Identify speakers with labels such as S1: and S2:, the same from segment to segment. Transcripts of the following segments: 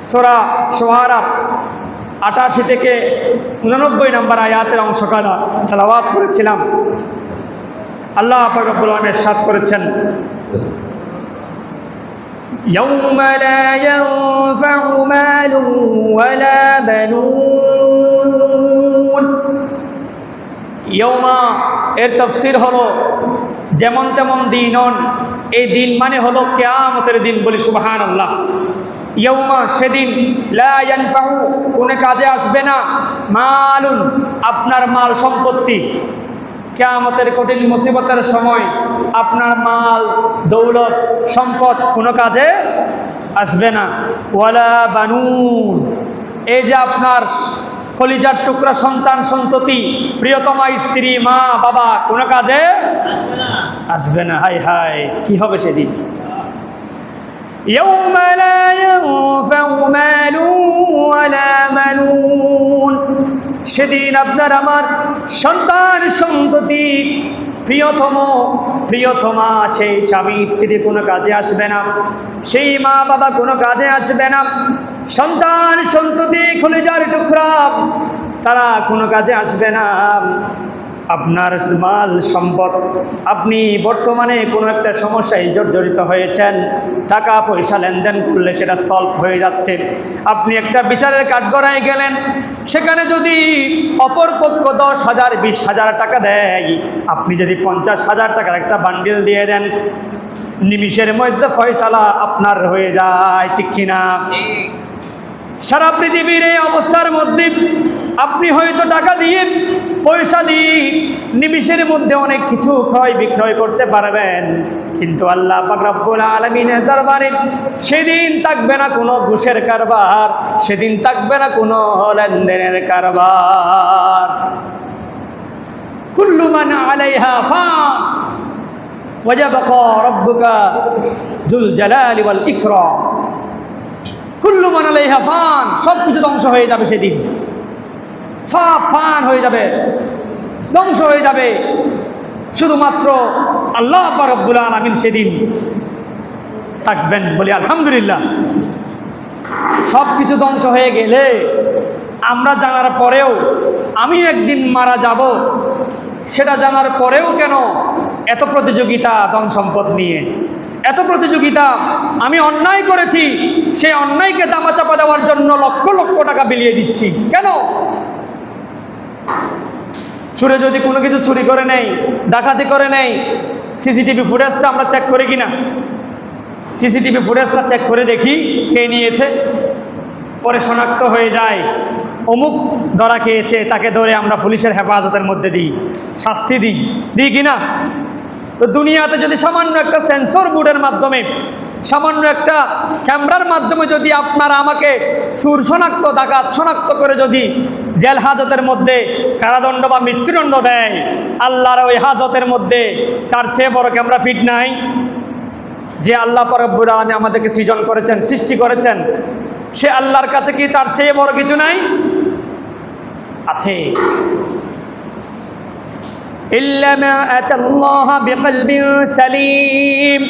S1: সূরা শুআরা ৮৮ থেকে ৮৯ নম্বর আয়াতের অংশটা তেলাওয়াত করেছিলাম। আল্লাহ পাক রব্বুল আলামিন ইরশাদ করেছেন, ইয়াউমা লা ইয়ানফাউ মালুন ওয়ালা বানুন। ইয়াউমা এর তাফসীর হলো যেমন তেমন দিন নন, এই দিন মানে হলো কিয়ামতের দিন। বলি সুবহানাল্লাহ। ইয়াউমা সেদিন, লা ইয়ানফাউ কোনো কাজে আসবে না, মালুন আপনার মাল সম্পত্তি। কিয়ামতের কঠিন মুসিবতের সময় আপনার মাল দৌলত সম্পদ কোনো কাজে আসবে না। ওয়ালা বানুন এই যে আপনার কলিজার টুকরা সন্তান সন্ততি, প্রিয়তমা স্ত্রী, মা বাবা কোনো কাজে আসবে না। হায় হায় কি হবে সেদিন। ইয়াউমা লা ইয়ানফাউ মালুন ওয়ালা বানুন সেদিন আপনার আমার সন্তান সন্ততি, প্রিয়তমা সেই স্বামী স্ত্রী কোনো কাজে আসবে না, সেই মা বাবা কোনো কাজে আসবে না, সন্তান সন্ততি কলিজার টুকরা তারা কোনো কাজে আসবে না। আপনার মাল সম্পদ, আপনি বর্তমানে কোনো একটা সমস্যায় জর্জরিত হয়েছেন, টাকা পয়সা লেনদেন করলে সেটা সলভ হয়ে যাচ্ছে। আপনি একটা বিচারের কাঠগড়ায় গেলেন, সেখানে যদি অপর পক্ষ 10,000 20,000 টাকা দেয়, আপনি যদি 50,000 টাকার একটা বান্ডিল দিয়ে দেন, নিমিষের মধ্যে ফয়সালা আপনার হয়ে যায়, ঠিক কিনা? সারা পৃথিবীর এই অবস্থার মধ্যে আপনি হয়তো টাকা দিয়ে, পয়সা দিয়ে নিমিষের মধ্যে অনেক কিছু ক্রয় বিক্রয় করতে পারবেন, কিন্তু আল্লাহ পাক রব্বুল আলামিনের দরবারে সেদিন থাকবে না কোনো ঘুষের কারবার, সেদিন থাকবে না কোনো লেনদেনের কারবার। কুল্লু মান আলাইহা ফান ওয়া ইয়াবকা রাব্বুকা যুল জালালি ওয়াল ইকরাম। কুল্লু মান আলাইহা ফান, সব কিছু ধ্বংস হয়ে যাবে সেদিন, সব ফান হয়ে যাবে, ধ্বংস হয়ে যাবে। শুধুমাত্র আল্লাহ পাক রব্বুল আলামিন সেদিন থাকবেন। বলি আলহামদুলিল্লাহ। সব কিছু ধ্বংস হয়ে গেলে আমরা জানার পরেও, আমি একদিন মারা যাব সেটা জানার পরেও কেন এত প্রতিযোগিতা ধন সম্পদ নিয়ে, এত প্রতিযোগিতা? আমি অন্যায় করেছি, সেই অন্যায়কে দামাচাপা দেওয়ার জন্য লক্ষ লক্ষ টাকা বিলিয়ে দিচ্ছি কেন? চুরে যদি কোনো কিছু চুরি করে নেই, ডাকাতি করে নেই, সিসিটিভি ফুটেজটা আমরা চেক করি কিনা? সিসিটিভি ফুটেজটা চেক করে দেখি কে নিয়েছে, পরে শনাক্ত হয়ে যায় অমুক ধরা খেয়েছে, তাকে ধরে আমরা পুলিশের হেফাজতের মধ্যে দিই, শাস্তি দিই কিনা? তো দুনিয়াতে যদি সামান্য একটা সেন্সর বোর্ডের মাধ্যমে, সামান্য একটা ক্যামেরার মাধ্যমে যদি আপনারা আমাকে সুর শনাক্ত, ডাকাত শনাক্ত করে যদি জেল হাজতের মধ্যে কারাদণ্ড বা মৃত্যুদণ্ড দেয়, আল্লাহর ওই হাজতের মধ্যে তার চেয়ে বড় ক্যামেরা ফিট নাই। যে আল্লাহ পাক রব্বুল আলামিন আমাদেরকে সৃজন করেছেন, সৃষ্টি করেছেন, সে আল্লাহর কাছে কি তার চেয়ে বড় কিছু নাই? আছে। ইল্লা মা আতাল্লাহ বিকলবিন সালিম।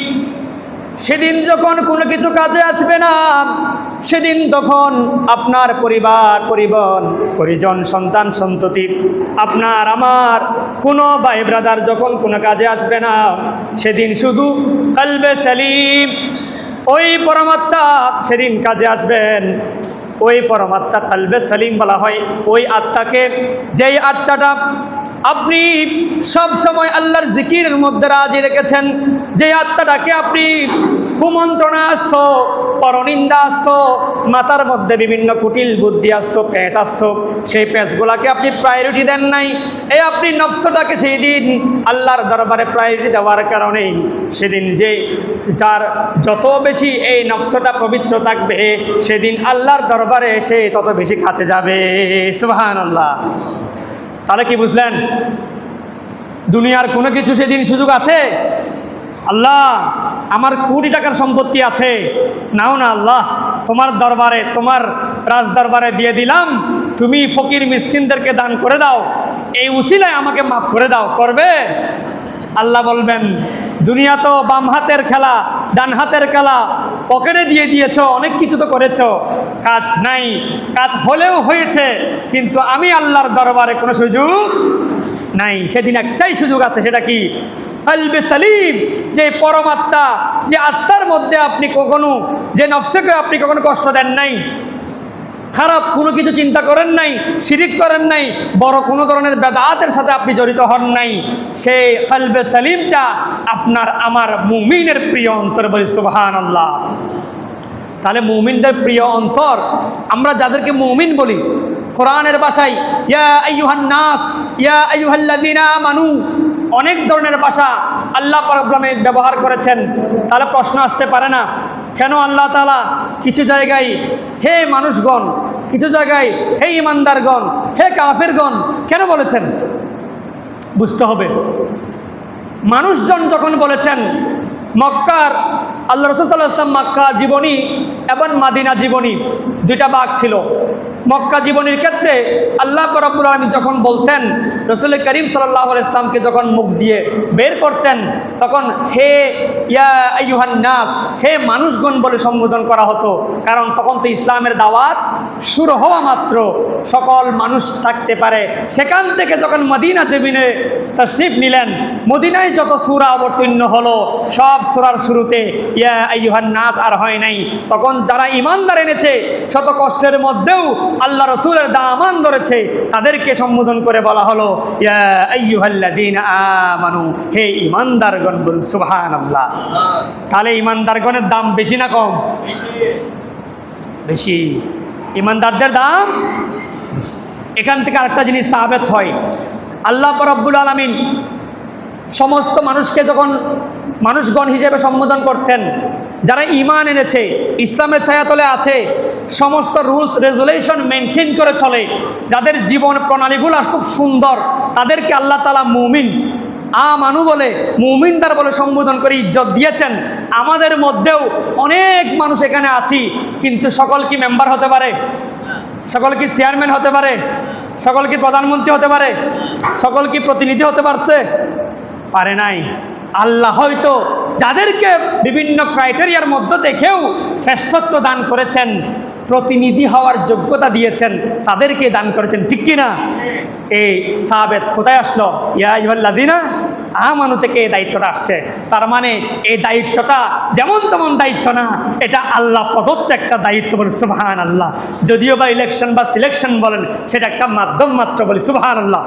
S1: সেদিন যখন কোনো কিছু কাজে আসবে না, সেদিন তখন আপনার পরিজন, সন্তান সন্ততি, আপনার আমার কোনো ভাই ব্রাদার যখন কোনো কাজে আসবে না, সেদিন শুধু কলবে সালিম, ওই পরমাত্মা সেদিন কাজে আসবেন। ওই পরমাত্মা কলবে সালিম বলা হয় ওই আত্মাকে, যেই আত্মাটা আপনি সব সময় আল্লাহর জিকিরের মধ্যে রাজি রেখেছেন, যে আত্মাটাকে আপনি কুমন্ত্রণা আসতো, পরনিন্দা আসতো, মাথার মধ্যে বিভিন্ন কুটিল বুদ্ধি আসতো, পেঁচ আসতো, সেই পেঁচগুলাকে আপনি প্রায়োরিটি দেন নাই। এই আপনি নফসটাকে সেই দিন আল্লাহর দরবারে প্রায়োরিটি দেওয়ার কারণে সেদিন যার যত বেশি এই নফসটা পবিত্র থাকবে, সেদিন আল্লাহর দরবারে সে তত বেশি কাছে যাবে। সুবহানাল্লাহ। তাহলে কি বুঝলেন? দুনিয়ার কোনো কিছু সেদিন সুযোগ আছে? আল্লাহ আমার কোটি টাকার সম্পত্তি আছে, নাও না আল্লাহ, তোমার দরবারে, তোমার রাজ দরবারে দিয়ে দিলাম, তুমি ফকির মিসকিনদেরকে দান করে দাও, এই উসিলায় আমাকে মাফ করে দাও। করবে? আল্লাহ বলবেন দুনিয়া তো বাম হাতের খেলা, ডান হাতের খেলা, পকেটে দিয়ে দিয়েছ, অনেক কিছু তো করেছ, কাজ নাই, কাজ হলেও হয়েছে, কিন্তু আমি আল্লাহর দরবারে কোনো সুযোগ নাই। সেদিন একটাই সুযোগ আছে, সেটা কি? কলবে সালিম, যে পরমাত্মা, যে আত্মার মধ্যে আপনি কখনো, যে নফসকে আপনি কখনো কষ্ট দেন নাই, খারাপ কোনো কিছু চিন্তা করেন নাই, শিরিক করেন নাই, বড় কোনো ধরনের বেদাতের সাথে আপনি জড়িত হন নাই, সেই কলবে সালিমটা আপনার আমার মুমিনের প্রিয় অন্তর। বলি সুবহানাল্লাহ। তাহলে মুমিনদের প্রিয় অন্তর, আমরা যাদেরকে মুমিন বলি, কোরআনের ভাষায় ইয়া আইয়ুহান নাস, ইয়া আইয়ুহাল্লাযীনা আমানু, অনেক ধরনের ভাষা আল্লাহ পাক ব্যবহার করেছেন। তাহলে প্রশ্ন আসতে পারে না, কেন আল্লাহ তাআলা কিছু জায়গায় হে মানুষগণ, কিছু জায়গায় হে ইমানদারগণ, হে কাফেরগণ কেন বলেছেন? বুঝতে হবে। মানুষজন যখন বলেছেন, মক্কার আল্লাহ রাসূল সাল্লাল্লাহু আলাইহি ওয়াসাল্লাম মক্কা জীবনী এবং মাদিনা জীবনী দুইটা ভাগ ছিল। মক্কা জীবনীর ক্ষেত্রে আল্লাহ রাব্বুল আলামিন যখন বলতেন, রাসূল করিম সাল্লাল্লাহু আলাইহি ওয়াসাল্লামকে যখন মুখ দিয়ে বের করতেন, তখন হে ইয়া আইয়ুহান নাস, হে মানুষগণ বলে সম্বোধন করা হতো। কারণ তখন তো ইসলামের দাওয়াত শুরু হওয়া মাত্র, সকল মানুষ থাকতে পারে। সেখান থেকে যখন মদিনা জমিনে তাশরীফ নিলেন, মদিনায় যত সূরা অবতীর্ণ হলো, সব সূরার শুরুতে ইয়া আইয়ুহান নাস আর হয় নাই। তখন যারা ঈমানদার এনেছে, শত কষ্টের মধ্যেও আল্লাহ রাসূলের দামান ধরেছে, তাদেরকে সম্বোধন করে বলা হলো ইয়া আইয়ুহাল্লাযীনা আমানু, হে ঈমানদারগণ। বলুন সুবহানাল্লাহ। তাহলে ঈমানদারগণের দাম বেশি না কম? বেশি। ঈমানদারদের দাম বেশি। এখান থেকে আরেকটা জিনিস সাবিত হয়, আল্লাহ রাব্বুল আলামিন সমস্ত মানুষকে যখন মানুষগণ হিসেবে সম্বোধন করতেন, যারা ঈমান এনেছে, ইসলামের ছায়াতলে আছে, সমস্ত রুলস রেগুলেশন মেনটেন করে চলে, যাদের জীবন প্রণালীগুলো খুব সুন্দর, তাদেরকে আল্লাহ তাআলা মুমিন আমানু বলে, মুমিনদার বলে সম্বোধন করে ইজ্জত দিয়েছেন। আমাদের মধ্যেও অনেক মানুষ এখানে আছি, কিন্তু সকল কি মেম্বার হতে পারে? সকল কি চেয়ারম্যান হতে পারে? সকল কি প্রধানমন্ত্রী হতে পারে? সকল কি প্রতিনিধি হতে পারছে? পারে নাই। আল্লাহ হয়তো যাদেরকে বিভিন্ন ক্রাইটেরিয়ার মধ্যে দেখেও শ্রেষ্ঠত্ব দান করেছেন, প্রতিনিধি হওয়ার যোগ্যতা দিয়েছেন, তাদেরকে দান করেছেন, ঠিক কিনা? এই সাবেত কোথায় আসলো? ইয়া আইয়ুহাল্লাযীনা আমানু থেকে এই দায়িত্বটা আসছে। তার মানে এই দায়িত্বটা যেমন তেমন দায়িত্ব না, এটা আল্লাহ প্রদত্ত একটা দায়িত্ব। বলি সুবহানাল্লাহ। যদিও বা ইলেকশন বা সিলেকশন বলেন, সেটা একটা মাধ্যম মাত্র। বলি সুবহানাল্লাহ।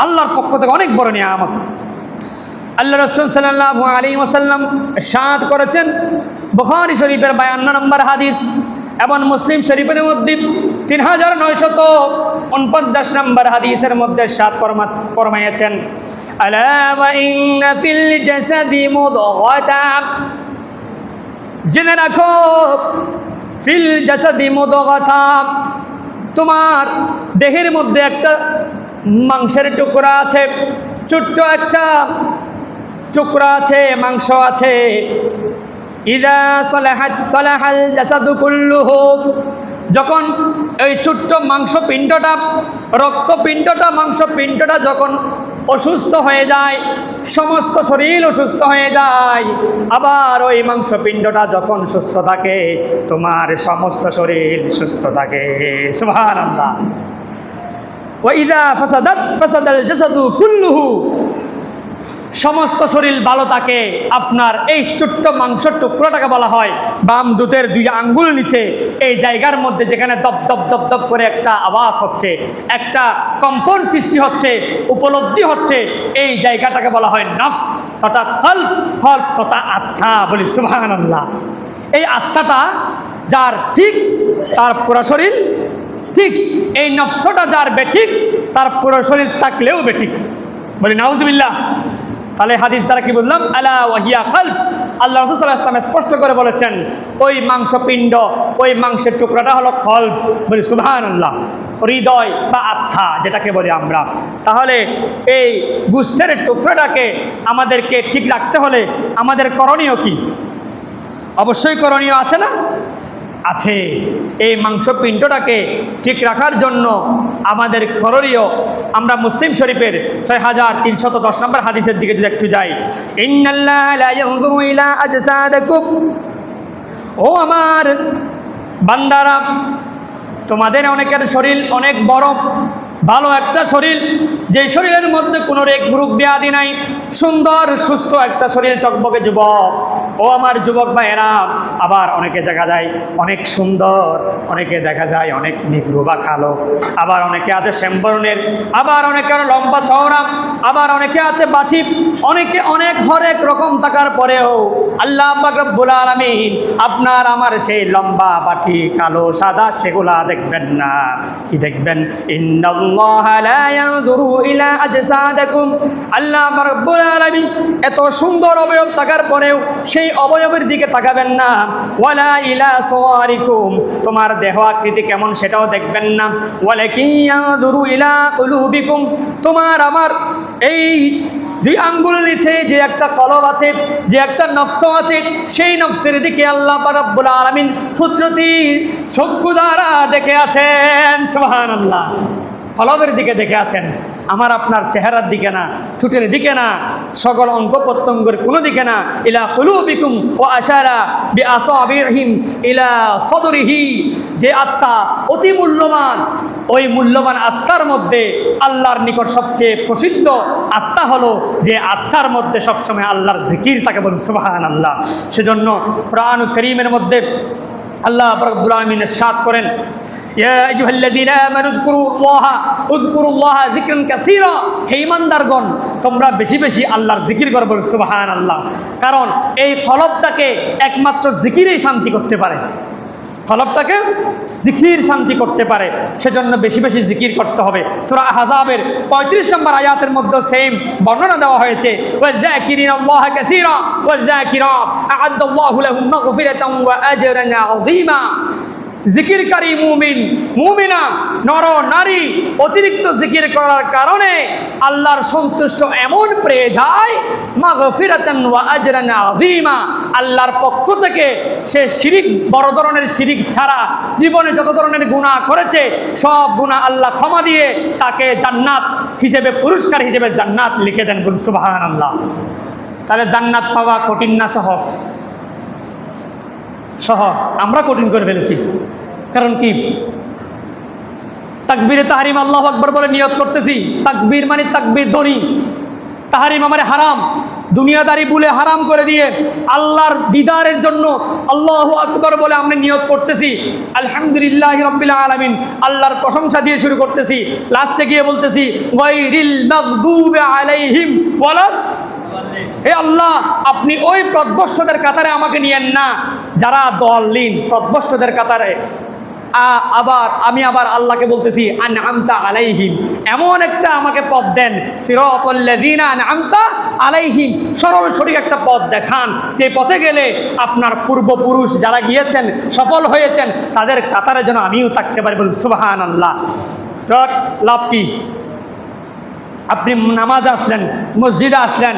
S1: আল্লাহর পক্ষ থেকে অনেক বড় নিয়ামত। আল্লাহ রাসূল সাল্লাল্লাহু আলাইহি ওয়াসাল্লাম ইরশাদ করেছেন, বুখারী শরীফের 52 নম্বর হাদিস এবং মুসলিম শরীফের মধ্যে 3949 নম্বর হাদিসের মধ্যে ইরশাদ ফরমায়েছেন, আলা ওয়া ইন্না ফিল জাসাদি মুদগাতান, জেনে রাখো, ফিল জাসাদি মুদগাতান, তোমার দেহের মধ্যে একটা মাংসের টুকরা আছে, ছোট্ট একটা টুকরা আছে, মাংস আছে। ইযা সালাহাত সালাহাল জাসাদু কুল্লুহু, যখন এই ছোট্ট মাংসপিণ্ডটা, রক্তপিণ্ডটা, মাংসপিণ্ডটা যখন অসুস্থ হয়ে যায়, সমস্ত শরীর অসুস্থ হয়ে যায়। আবার ওই মাংসপিণ্ডটা যখন সুস্থ থাকে, তোমার সমস্ত শরীর সুস্থ থাকে। সুবহানাল্লাহ। ওয়া ইযা ফাসাদাত ফাসাদাল জাসাদু কুল্লুহু, সমস্ত শরীর ভালো থাকে। আপনার এই ছোট্ট মাংসের টুকরোটাকে বলা হয় বাম দুধের 2 আঙ্গুল নিচে, এই জায়গার মধ্যে যেখানে দপ দপ দপ দপ করে একটা আওয়াজ হচ্ছে, একটা কম্পন সৃষ্টি হচ্ছে, উপলব্ধি হচ্ছে, এই জায়গাটাকে বলা হয় নফস তথা কলব, কলব তথা আত্মা। বলি সুবহানাল্লাহ। এই আত্মাটা যার ঠিক, তার পুরো শরীর ঠিক। এই নফসটা যার বেঠিক, তার পুরো শরীর থাকলেও বেঠিক। বলি নাউজুবিল্লাহ। তাহলে হাদিস দ্বারা কি বললাম? আলা ওয়াহিয়া কলব। আল্লাহ রাসূল সাল্লাল্লাহু আলাইহি ওয়াসাল্লাম স্পষ্ট করে বলেছেন, ওই মাংসপিণ্ড, ওই মাংসের টুকরাটা হলো কলব। বলি সুবহানাল্লাহ। হৃদয় বা আত্মা যেটাকে বলি আমরা। তাহলে এই গোশতের টুকরাটাকে আমাদেরকে ঠিক রাখতে হলে আমাদের করণীয় কি? অবশ্যই করণীয় আছে না? আছে। এই মাংসপিণ্ডটাকে ঠিক রাখার জন্য আমাদের করণীয়, আমরা মুসলিম শরীফের 6310 নম্বর হাদিসের দিকে যদি একটু যাই, ইন্নাল্লাহা লা ইয়ানজুরু ইলা আজসাদিকুম ও আমার বান্দারা, তোমাদের অনেকের শরীর অনেক বড়, ভালো একটা শরীর, যে শরীরের মধ্যে কোনো রোগ ব্যাধি নাই, সুন্দর সুস্থ একটা শরীর, টকবকে যুবক। ও আমার যুবক ভাইয়েরা, আবার অনেকে দেখা যায় অনেক সুন্দর, অনেকে দেখা যায় অনেক নিগ্রু বা কালো, আবার অনেকে আছে শ্যামবর্ণের, আবার অনেকে লম্বা চওড়া, আবার অনেকে আছে বাটি, অনেকে অনেক হরেক রকম থাকার পরেও আল্লাহ পাক রব্বুল আলামিন আপনার আমার সেই লম্বা বাটি কালো সাদা সেগুলা দেখবেন না। কি দেখবেন? ইন্নাল্লাহা লা ইয়ানজুরু ইলা আজসাদিকুম, আল্লাহ পাক রব্বুল আলামিন এত সুন্দর অবয়ব থাকার পরেও সেই অবয়বের দিকে তাকাবেন না। ওয়ালা ইলা সুওয়ারিকুম, তোমার দেহ আকৃতি কেমন সেটাও দেখবেন না। ওয়ালাকিন ইয়ানজুরু ইলা কুলুবিকুম, তোমার আমার এই দুই আঙ্গুল নিচে যে একটা কলব আছে, যে একটা নফস আছে, সেই নফসের দিকে আল্লাহ পাক রব্বুল আলামিন ফুতরতি চক্ষু দ্বারা দেখে আছেন। সুবহানাল্লাহ। কলবের দিকে দেখে আছেন, আমার আপনার চেহারার দিকে না, ঠোঁটের দিকে না, সকল অঙ্গ প্রত্যঙ্গের কোনো দিকে না। ইলা কুলুবিকুম ওয়া আশারা বিআসাবিহিম ইলা সদরিহি, যে আত্মা অতি মূল্যবান, ওই মূল্যবান আত্মার মধ্যে আল্লাহর নিকট সবচেয়ে প্রসিদ্ধ আত্মা হলো যে আত্মার মধ্যে সবসময় আল্লাহর জিকির থাকে। বলুন সুবহানাল্লাহ। সেজন্য কোরআন কারীমের মধ্যে আল্লাহ রাব্বুল আলামিন ইরশাদ করেন, ইয়া আইয়ুহাল্লাযীনা আমানু উযকুরুল্লাহা যিকরান কাসীরা, হে ঈমানদারগণ তোমরা বেশি বেশি আল্লাহর জিকির করো। বলুন সুবহানাল্লাহ। কারণ এই কলবটাকে একমাত্র জিকিরেই শান্তি করতে পারে, কলবটাকে জিকির শান্তি করতে পারে, সেজন্য বেশি বেশি জিকির করতে হবে। সূরা আহজাবের 35 নম্বর আয়াতের মধ্যে সেম বর্ণনা দেওয়া হয়েছে, ওয়াযাকিরিনাল্লাহা কাসীরা ওয়াযাকিরাত আ'আদাল্লাহু লাহুম মাগফিরাতান ওয়া আজরান আযীমা। জিকিরকারী মুমিন মুমিনা নর নারী অতিরিক্ত জিকির করার কারণে আল্লাহর সন্তুষ্ট এমন পেয়ে যায়, মাগফিরাতান ওয়া আজরান আযীমা, আল্লাহর পক্ষ থেকে সে শিরিক, বড় ধরনের শিরিক ছাড়া জীবনে যত ধরনের গুনাহ করেছে সব গুনাহ আল্লাহ ক্ষমা দিয়ে তাকে জান্নাত হিসেবে, পুরস্কার হিসেবে জান্নাত লিখে দেন। বলুন সুবহানাল্লাহ। তাহলে জান্নাত পাওয়া কঠিন না সহজ? সহজ। আমরা কঠিন করে ফেলেছি। কারণ কি? তাকবীরে তাহরিম, আল্লাহু আকবার বলে নিয়ত করতেছি, তাকবীর মানে তাকবীর ধ্বনি, তাহরিম মানে হারাম, দুনিয়াদারি বলে হারাম করে দিয়ে আল্লাহর দিদারের জন্য আল্লাহু আকবার বলে আমরা নিয়ত করতেছি, আলহামদুলিল্লাহি রাব্বিল আলামিন, আল্লাহর প্রশংসা দিয়ে শুরু করতেছি, লাস্টে গিয়ে বলতেছি গায়রিল মাগদুবি আলাইহিম ওয়ালা, হে আল্লাহ আপনি ওই পথভ্রষ্টদের কাতারে আমাকে নিয়েন না যারা দলিন, পথভ্রষ্টদের কাতারে। আবার আমি আল্লাহকে বলতেছি আনআমতা আলাইহিম, এমন একটা আমাকে পথ দেন, সিরাতাল্লাযীনা আনআমতা আলাইহিম, সরল সঠিক একটা পথ দেখান, যে পথে গেলে আপনার পূর্বপুরুষ যারা গিয়েছেন সফল হয়েছেন তাদের কাতারে যেন আমিও থাকতে পারি। বলুন সুবহানাল্লাহ। তো লাভ কি? আপনি নামাজে আসলেন, মসজিদে আসলেন,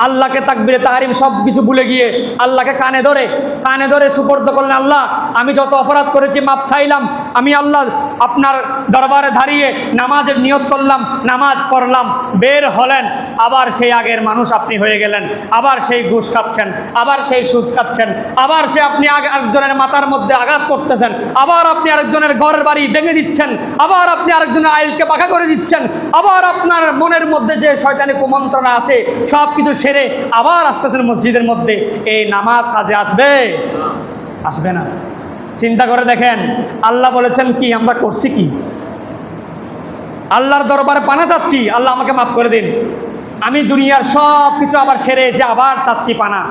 S1: আল্লাহকে তাকবীরে তাহরিম সব কিছু ভুলে গিয়ে আল্লাহকে কানে ধরে সুপর্দ করলেন, আল্লাহ আমি যত অপরাধ করেছি মাপ চাইলাম, আমি আল্লাহ আপনার দরবারে দাঁড়িয়ে নামাজের নিয়ত করলাম, নামাজ পড়লাম, বের হলেন, আবার সেই আগের মানুষ আপনি হয়ে গেলেন, আবার সেই ঘুষ খাচ্ছেন, আবার সেই সুদ খাচ্ছেন, আবার আপনি আরেকজনের মাথার মধ্যে আঘাত করতেছেন, আবার আপনি আরেকজনের ঘরের বাড়ি ভেঙে দিচ্ছেন, আবার আপনি আরেকজনের আইলকে বাঁকা করে দিচ্ছেন, আবার আপনার মনের মধ্যে যে শয়তানি কুমন্ত্রণা আছে সব কিছু সেরে আবার আসতেছেন মসজিদের মধ্যে। এই নামাজ কাজে আসবে? আসবে না। চিন্তা করে দেখেন, আল্লাহ বলেছেন কি, আমরা করছি কি? আল্লাহর দরবারে পানা চাচ্ছি, আল্লাহ আমাকে মাফ করে দিন, আমি দুনিয়ার সব কিছু আবার সেরে এসে আবার চাচ্ছি পানা।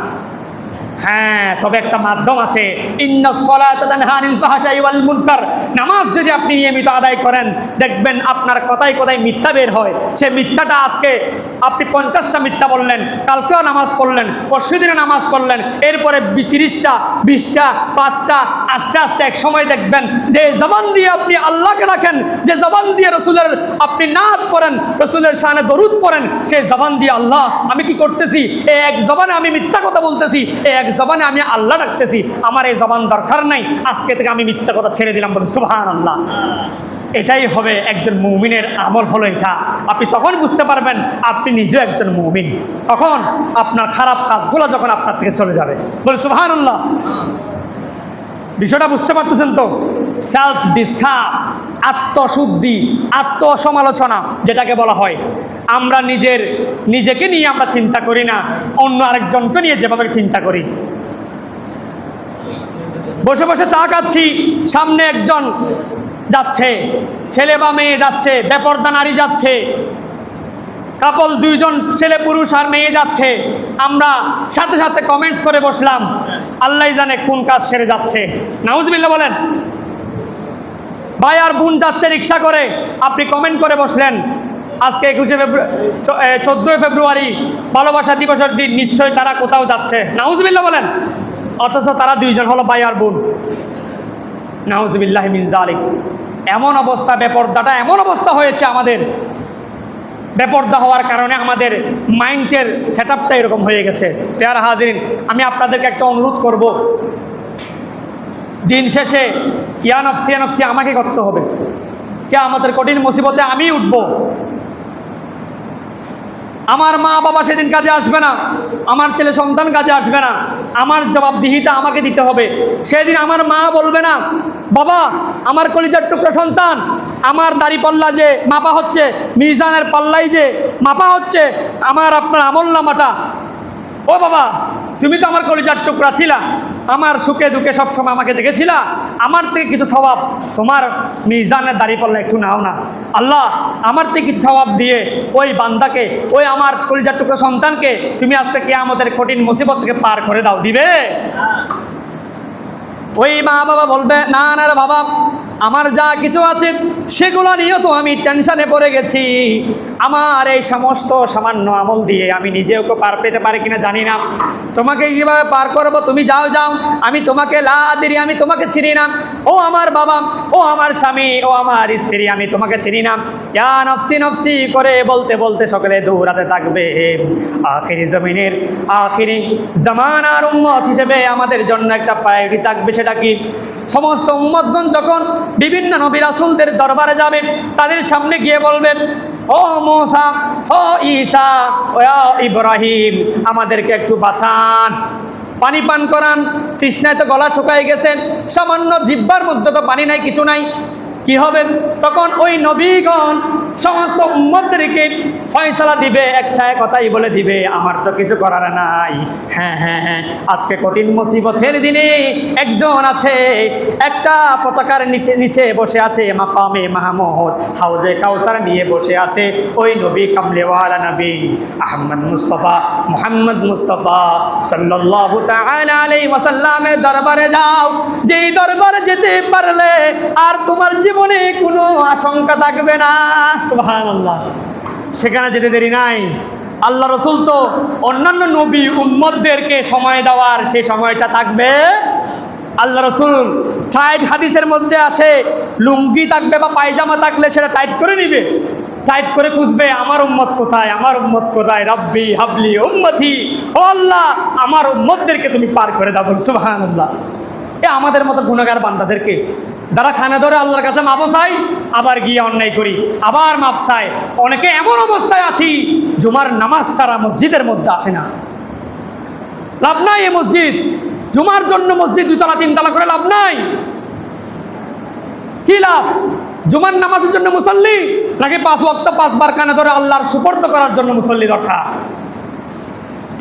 S1: হ্যাঁ, তবে একটা মাধ্যম আছে, ইন্নাস সালাতা তানহা আনিল ফাহশাই ওয়াল মুনকার, নামাজ যদি আপনি নিয়মিত আদায় করেন দেখবেন আপনার কথায় কথায় মিথ্যা বের হয়। সে মিথ্যাটা আজকে আপনি 50টা মিথ্যা বললেন, কালকেও নামাজ পড়লেন, পরশুদিনে নামাজ পড়লেন, এরপরে 30টা 20টা 5টা, আস্তে আস্তে এক সময় দেখবেন যে জবান দিয়ে আপনি আল্লাহকে রাখেন, যে জবান দিয়ে রসুলের আপনি নাত পড়েন, রসুলের শানে দরুদ পড়েন, সেই জবান দিয়ে আল্লাহ আমি কি করতেছি, এই এক জবানে আমি মিথ্যা কথা বলতেছি, এই এক জবানে আমি আল্লাহ রাখতেছি, আমার এই জবান দরকার নাই, আজকে থেকে আমি মিথ্যা কথা ছেড়ে দিলাম। বলুন সুবহানাল্লাহ। এটাই হবে একজন মুমিনের আমল, হলো এটা। আপনি তখন বুঝতে পারবেন আপনি নিজেও একজন মুমিন, তখন আপনার খারাপ কাজগুলো যখন আপনার থেকে চলে যাবে। বলুন সুবহানাল্লাহ। বিষয়টা বুঝতে পারতেছেন তো? সেলফ ডিসকাস, আত্মশুদ্ধি, আত্মসমালোচনা যেটাকে বলা হয়। আমরা নিজেকে নিয়ে আমরা চিন্তা করি না, অন্য আরেকজনকে নিয়ে যেভাবে চিন্তা করি। বসে বসে চা খাচ্ছি, সামনে একজন যাচ্ছে, ছেলে বা মেয়ে যাচ্ছে, বেপরদা নারী যাচ্ছে, কাপল দুইজন ছেলে পুরুষ আর মেয়ে যাচ্ছে, আমরা সাথে সাথে কমেন্টস করে বসলাম, আল্লাহ জানে কোন কাজ সেরে যাচ্ছে। নাউজুবিল্লাহ বলেন। ভাই আর বোন যাচ্ছে রিক্সা করে, আপনি কমেন্ট করে বসলেন, আজকে 14 ফেব্রুয়ারি ভালোবাসা দিবসের দিন, নিশ্চয়ই তারা কোথাও যাচ্ছে। নাউজুবিল্লাহ বলেন। অথচ তারা দুইজন হলো ভাই আর বোন। নাউজুবিল্লাহ মিন যালিক। এমন অবস্থা, বেপরদাটা এমন অবস্থা হয়েছে আমাদের, বেপরদা হওয়ার কারণে আমাদের মাইন্ডের সেট আপটা এরকম হয়ে গেছে। পেয়ারা হাজিরিন, আমি আপনাদেরকে একটা অনুরোধ করব, দিন শেষে ইয়া নফসি ইয়া নফসি আমাকে করতে হবে। আমাদের কঠিন মুসিবতে আমি উঠব। আমার মা বাবা সেদিন কাজে আসবে না, আমার ছেলে সন্তান কাজে আসবে না, আমার জবাবদিহিতা আমাকে দিতে হবে। সেদিন আমার মা বলবে না, বাবা আমার কলিজার টুকরো সন্তান, আমার দাড়ি পাল্লা যে মাপা হচ্ছে, মিজানের পাল্লাই যে মাপা হচ্ছে, আমার আপনার আমল নামাটা, ও বাবা তুমি তো আমার কলিজার টুকরা ছিলা, আমার সুখে দুঃখে সবসময় আমাকে দেখেছিলা, আমার থেকে কিছু স্বভাব তোমার মিজানের দাড়ি পাল্লা একটু নাও না। আল্লাহ আমার থেকে কিছু স্বভাব দিয়ে ওই বান্দাকে, ওই আমার কলিজার টুকরো সন্তানকে তুমি আজকে কিয়ামতের কঠিন মুসিবত থেকে পার করে দাও, দিবে? ওই মা বাবা বলবে, না না রে বাবা, আমার যা কিছু আছে সেগুলো নিয়েও তো আমি টেনশনে পড়ে গেছি, আমার এই সমস্ত সামান্য আমল দিয়ে আমি নিজেও পার পেতে পারি কিনা জানি না, তোমাকে কীভাবে পার করবো, তুমি যাও যাও, আমি তোমাকে লা আদরি, আমি তোমাকে চিনি না, ও আমার বাবা, ও আমার স্বামী, ও আমার স্ত্রী, আমি তোমাকে চিনি না। ইয়া নফসি নফসি করে বলতে বলতে সকলে দৌড়াতে থাকবে। আখিরি জমিনের আখিরি জামানার উম্মত হিসেবে আমাদের জন্য একটা প্রায়োরিটি থাকবে, সেটা কি? সমস্ত উম্মতগণ যখন বিভিন্ন নবী রাসূলদের দরবারে যাবে, তাদের সামনে গিয়ে বলবেন, ও মুসা, ও ঈসা, ও ইব্রাহিম, আমাদেরকে একটু বাঁচান, পানি পান করান, তৃষ্ণায় তো গলা শুকায় গেছে, সামান্য জিহ্বার মধ্যে তো পানি নাই, কিছু নাই। কি হবে তখন? ওই নবীগণ সমস্ত উম্মতদেরকে ফয়সালা দিবে, একটা কথাই বলে দিবে, আমার তো কিছু করার নাই। হ্যাঁ হ্যাঁ হ্যাঁ, আজকে কঠিন মুসিবতের দিনে একজন আছে, একটা পতাকার নিচে বসে আছে, মাকামে মাহমুদ, হাউজে কাউসার নিয়ে বসে আছে ওই নবী, কামলেওয়ালা নবী আহমদ মুস্তফা, মুহাম্মদ মুস্তফা সাল্লাল্লাহু তাআলা আলাইহি ওয়াসাল্লামের দরবারে যাও। যেই দরবারে যেতে পারলে আর তোমার জীবনে কোনো আশঙ্কা থাকবে না। সুবহানাল্লাহ। সেখানে যেতে দেরি নাই। আল্লাহ রসুল তো অন্যান্য নবী উম্মতদেরকে সময় দেওয়ার সেই সময়টা থাকবে। আল্লাহ রসুল টাইট, হাদিসের মধ্যে আছে, লুঙ্গি থাকবে বা পায়জামা থাকলে সেটা টাইট করে নিবে, টাইট করে খুঁজবে আমার উম্মত কোথায়, আমার উম্মত কোথায়, রব্বি হাবলি উম্মতি, ও আল্লাহ আমার উম্মতদেরকে তুমি পার করে দাও। সুবহানাল্লাহ। আমাদের মতো গুনাহগার বান্দাদেরকে যারা খানা ধরে আল্লাহর কাছে মাপ চাই, আবার গিয়ে অন্যায় করি, আবার মাপ চাই। অনেকে এমন অবস্থায় আছি, জুমার নামাজ ছাড়া মসজিদের মধ্যে আসে না। লাভ নাই এই মসজিদ, জুমার জন্য মসজিদ 2 তলা 3 তলা করে লাভ নাই। কি লাভ? জুমার নামাজের জন্য মুসল্লি, নাকি 5 ওয়াক্ত 5 বার কানে ধরে আল্লাহর সুপর্দ করার জন্য মুসল্লি দরকার?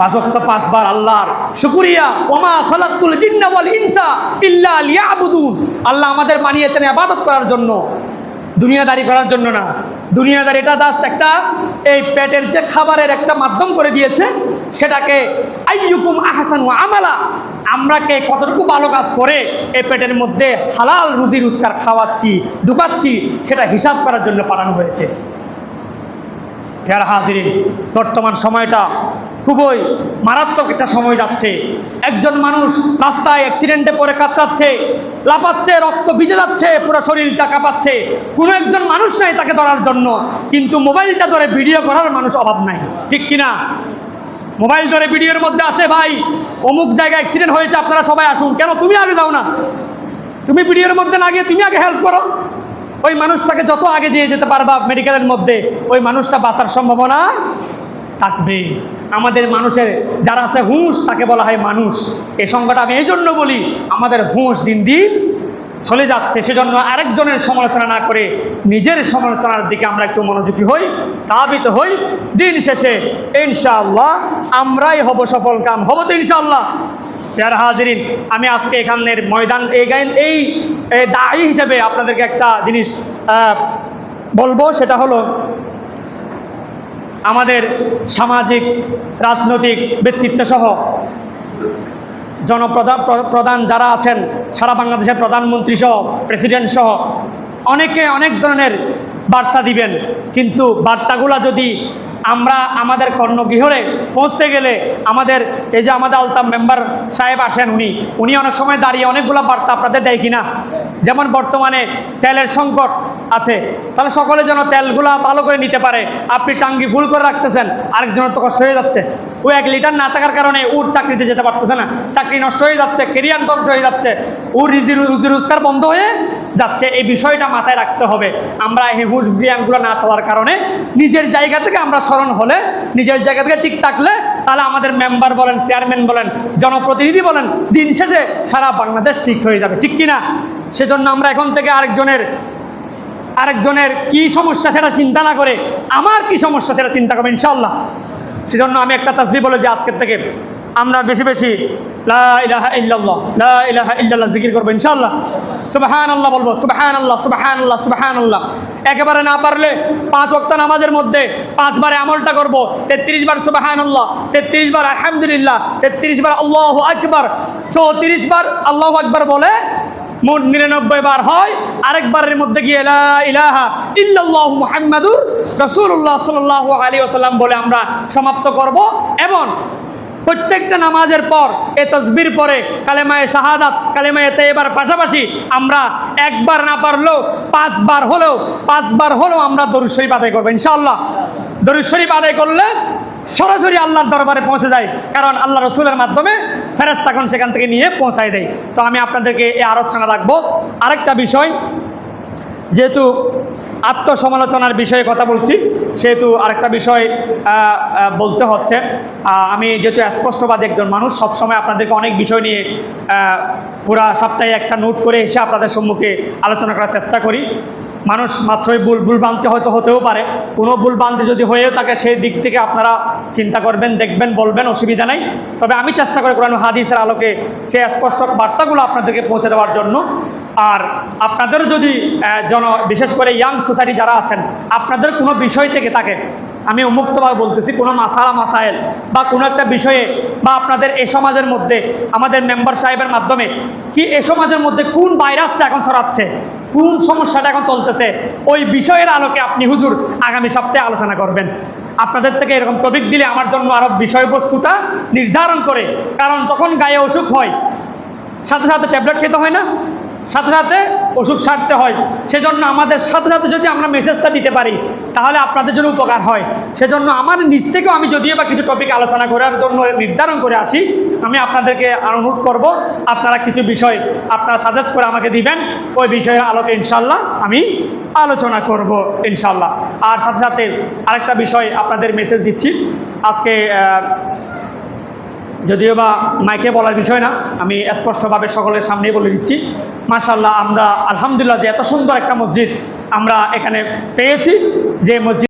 S1: 5 ওয়াক্ত 5 বার আল্লাহর শুকরিয়া, ওমা খালাকতুল জিন্না ওয়াল ইনসা ইল্লা লিয়াবুদুন। আল্লাহ আমাদের বানিয়েছেন ইবাদত করার জন্য, দুনিয়াদারি করার জন্য না। দুনিয়াদারি এটা জাস্ট একটা, এই পেটের যে খাবারের একটা মাধ্যম করে দিয়েছে, সেটাকে আইয়ুকুম আহসানু আমালা, আমরা কে কতটুকু ভালো কাজ করে এই পেটের মধ্যে হালাল রুজি রোজগার খাওয়াচ্ছি, ঢুকাচ্ছি, সেটা হিসাব করার জন্য পাঠানো হয়েছে। যারা হাজিরিন, বর্তমান সময়টা খুবই মারাত্মক একটা সময় যাচ্ছে। একজন মানুষ রাস্তায় অ্যাক্সিডেন্টে পড়ে কাতরাচ্ছে, লাফাচ্ছে, রক্ত ভিজে যাচ্ছে, পুরো শরীরটা কাঁপাচ্ছে, কোনো একজন মানুষ নাই তাকে ধরার জন্য, কিন্তু মোবাইলটা ধরে ভিডিও করার মানুষ অভাব নাই, ঠিক কিনা? মোবাইল ধরে ভিডিওর মধ্যে আছে, ভাই অমুক জায়গায় অ্যাক্সিডেন্ট হয়েছে, আপনারা সবাই আসুন। কেন তুমি আগে যাও না? তুমি ভিডিওর মধ্যে না গিয়ে তুমি আগে হেল্প করো। ওই মানুষটাকে যত আগে যেতে পারবা মেডিকেলের মধ্যে, ওই মানুষটা বাঁচার সম্ভাবনা থাকবে। আমাদের মানুষের যারা আছে হুঁশ তাকে বলা হয় মানুষ। এই সংজ্ঞাটা আমি এই জন্য বলি, আমাদের হুঁশ দিন দিন চলে যাচ্ছে, সেজন্য আরেকজনের সমালোচনা না করে নিজের সমালোচনার দিকে আমরা একটু মনোযোগী হই, ধাবিত হই। দিন শেষে ইনশাআল্লাহ আমরাই হব সফল কাম, হব তো ইনশাআল্লাহ। শেয়ার হাজিরিন, আমি আজকে এখানের ময়দান এই দায়ী হিসেবে আপনাদেরকে একটা জিনিস বলবো, সেটা হলো আমাদের সামাজিক রাজনৈতিক ব্যক্তিত্ব সহ প্রধান যারা আছেন, সারা বাংলাদেশের প্রধানমন্ত্রী সহ প্রেসিডেন্ট সহ অনেকে অনেক ধরনের বার্তা দিবেন, কিন্তু বার্তাগুলা যদি আমরা আমাদের কর্ণগৃহরে পৌঁছতে গেলে আমাদের এই যে আমাদের আলতাম মেম্বার সাহেব আসেন, উনি অনেক সময় দাঁড়িয়ে অনেকগুলো বার্তা আপনাদের দেয় কিনা, যেমন বর্তমানে তেলের সংকট আছে, তাহলে সকলে যেন তেলগুলা ভালো করে নিতে পারে। আপনি টাঙ্গি ফুল করে রাখতেছেন, আরেকজনের তো কষ্ট হয়ে যাচ্ছে। ও 1 লিটার না থাকার কারণে ওর চাকরিতে যেতে পারতেছে না, চাকরি নষ্ট হয়ে যাচ্ছে, কেরিয়ার ধ্বংস হয়ে যাচ্ছে, ওর রুজি রোজগার বন্ধ হয়ে যাচ্ছে। এই বিষয়টা মাথায় রাখতে হবে। আমরা এই হুঁশ জ্ঞানগুলো না চলার কারণে নিজের জায়গা থেকে আমরা স্মরণ হলে, নিজের জায়গা থেকে ঠিক থাকলে, তাহলে আমাদের মেম্বার বলেন, চেয়ারম্যান বলেন, জনপ্রতিনিধি বলেন, দিন শেষে সারা বাংলাদেশ ঠিক হয়ে যাবে, ঠিক কিনা? সেজন্য আমরা এখন থেকে আরেকজনের কি সমস্যা সেটা চিন্তা না করে আমার কি সমস্যা সেটা চিন্তা করবো ইনশাআল্লাহ। সেজন্য আমি একটা তাসবিহ বলে যে আজকের থেকে আমরা বেশি বেশি লা ইলাহা ইল্লাল্লাহ, লা ইলাহা ইল্লাল্লাহ জিকির করবো ইনশাআল্লাহ। সুবহানাল্লাহ বলবো, সুবহানাল্লাহ, সুবহানাল্লাহ, সুবহানাল্লাহ। একেবারে না পারলে 5 ওয়াক্ত নামাজের মধ্যে 5 বারে আমলটা করবো। 33 বার সুবহানাল্লাহ, 33 বার আলহামদুলিল্লাহ, 33 বার আল্লাহু আকবার, 34 বার আল্লাহু আকবার বলে মোট 99 বার হয়। আরেকবারের মধ্যে গিয়ে লা ইলাহা ইল্লাল্লাহু মুহাম্মাদুর রাসূলুল্লাহ সাল্লাল্লাহু আলাইহি ওয়াসাল্লাম বলে আমরা সমাপ্ত করব। এবং প্রত্যেকটা নামাজের পর এ তাসবির পরে কালেমায়ে শাহাদাত, কালেমায়ে তাইয়্যিবার পাশাপাশি আমরা একবার না পারলেও 5 বার হলেও আমরা দরুদ শরীফ আদায় করব ইনশাআল্লাহ। দরুদ শরীফ আদায় করলে সরাসরি আল্লাহর দরবারে পৌঁছে যায়, কারণ আল্লাহ রসুলের মাধ্যমে ফেরেশতাগণ সেখান থেকে নিয়ে পৌঁছায় দেয়। তো আমি আপনাদেরকে এই আলোচনা রাখবো। আরেকটা বিষয়, যেহেতু আত্মসমালোচনার বিষয়ে কথা বলছি, সেহেতু আরেকটা বিষয় বলতে হচ্ছে। আমি যেহেতু স্পষ্টবাদী একজন মানুষ, সবসময় আপনাদেরকে অনেক বিষয় নিয়ে পুরা সপ্তাহে একটা নোট করে এসে আপনাদের সম্মুখে আলোচনা করার চেষ্টা করি। মানুষ মাত্রই ভুল ভ্রান্তি হয়তো হতেও পারে, কোনো ভুল ভ্রান্তি যদি হয়েও থাকে সেই দিক থেকে আপনারা চিন্তা করবেন, দেখবেন, বলবেন, অসুবিধা নাই। তবে আমি চেষ্টা করি কোরআন হাদিসের আলোকে সেই স্পষ্ট বার্তাগুলো আপনাদেরকে পৌঁছে দেওয়ার জন্য। আর আপনাদের যদি বিশেষ করে ইয়াং সোসাইটি যারা আছেন, আপনাদের কোনো বিষয় থেকে থাকে, আমি উন্মুক্তভাবে বলতেছি, কোনো মাসাইল বা কোনো একটা বিষয়ে, বা আপনাদের এই সমাজের মধ্যে আমাদের মেম্বার সাহেবের মাধ্যমে কি এই সমাজের মধ্যে কোন ভাইরাসটা এখন ছড়াচ্ছে, কোন সমস্যাটা এখন চলতেছে, ওই বিষয়ের আলোকে আপনি হুজুর আগামী সপ্তাহে আলোচনা করবেন। আপনাদের থেকে এরকম টপিক দিলে আমার জন্য আরও বিষয়বস্তুটা নির্ধারণ করে, কারণ যখন গায়ে অসুখ হয় সাথে সাথে ট্যাবলেট খেতে হয় না, সাথে সাথে অসুখ সারতে হয়। সেজন্য আমাদের সাথে সাথে যদি আমরা মেসেজটা দিতে পারি তাহলে আপনাদের জন্য উপকার হয়। সেজন্য আমার নিজ থেকেও আমি যদিও বা কিছু টপিক আলোচনা করার জন্য নির্ধারণ করে আসি, আমি আপনাদেরকে অনুরোধ করব আপনারা কিছু বিষয় আপনারা সাজেস্ট করে আমাকে দিবেন, ওই বিষয়ের আলোকে ইনশাল্লাহ আমি আলোচনা করব ইনশাল্লাহ। আর সাথে সাথে আরেকটা বিষয় আপনাদের মেসেজ দিচ্ছি, আজকে যদিও বা মাইকে বলার বিষয় না, আমি স্পষ্টভাবে সকলের সামনেই বলে দিচ্ছি, মাশাআল্লাহ আমরা আলহামদুলিল্লাহ যে এত সুন্দর একটা মসজিদ আমরা এখানে পেয়েছি, যে মসজিদ